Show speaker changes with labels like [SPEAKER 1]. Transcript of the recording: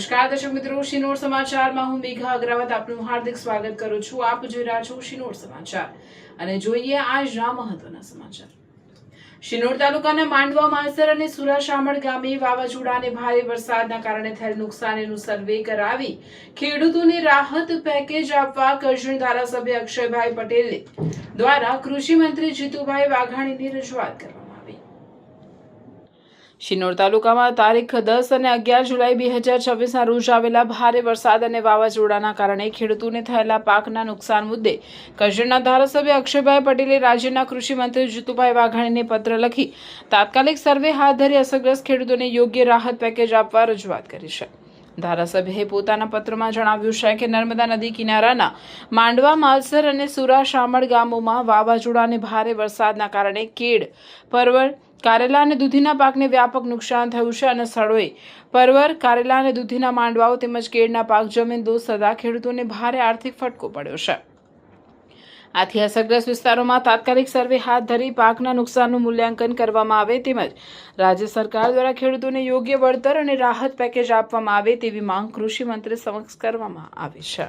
[SPEAKER 1] નમસ્કાર દર્શક મિત્રો, શિનોર સમાચારમાં હું મેઘા અગ્રવાલ આપનું હાર્દિક સ્વાગત કરું છું. આપ જોઈ રહ્યા છો શિનોર સમાચાર અને જોઈએ આજના મહત્વના સમાચાર. શિનોર તાલુકાના માંડવા, માલસર અને સુરાશામળ ગામે વાવાઝોડા અને ભારે વરસાદના કારણે થયેલ નુકસાનીનું સર્વે કરાવી ખેડૂતોને રાહત પેકેજ આપવા કરજણ ધારાસભ્ય અક્ષયભાઈ પટેલ દ્વારા કૃષિ મંત્રી જીતુભાઈ વાઘાણીની રજૂઆત કરવામાં આવી. શિનોર તાલુકામાં તારીખ 10 અને 11 જુલાઈ 2026ના રોજ આવેલા ભારે વરસાદ અને વાવાઝોડાના કારણે ખેડૂતોને થયેલા પાકના નુકસાન મુદ્દે કરજણના ધારાસભ્ય અક્ષયભાઈ પટેલે રાજ્યના કૃષિ મંત્રી જીતુભાઈ વાઘાણીને પત્ર લખી તાત્કાલિક સર્વે હાથ ધરી અસરગ્રસ્ત ખેડૂતોને યોગ્ય રાહત પેકેજ આપવા રજૂઆત કરી છે. ધારાસભ્યએ પોતાના પત્રમાં જણાવ્યું છે કે નર્મદા નદી કિનારાના માંડવા, માલસર અને સુરાશામળ ગામોમાં વાવાઝોડા અને ભારે વરસાદના કારણે કેળ, પરવર, કારેલા અને દૂધીના પાકને વ્યાપક નુકસાન થયું છે અને સ્થળોએ પરવર, કારેલા અને દૂધીના માંડવાઓ તેમજ કેળના પાક જમીનદોસ્ત થતા ખેડૂતોને ભારે આર્થિક ફટકો પડ્યો છે. આથી અસરગ્રસ્ત વિસ્તારોમાં તાત્કાલિક સર્વે હાથ ધરી પાકના નુકસાનનું મૂલ્યાંકન કરવામાં આવે તેમજ રાજ્ય સરકાર દ્વારા ખેડૂતોને યોગ્ય વળતર અને રાહત પેકેજ આપવામાં આવે તેવી માંગ કૃષિ મંત્રી સમક્ષ કરવામાં આવી છે.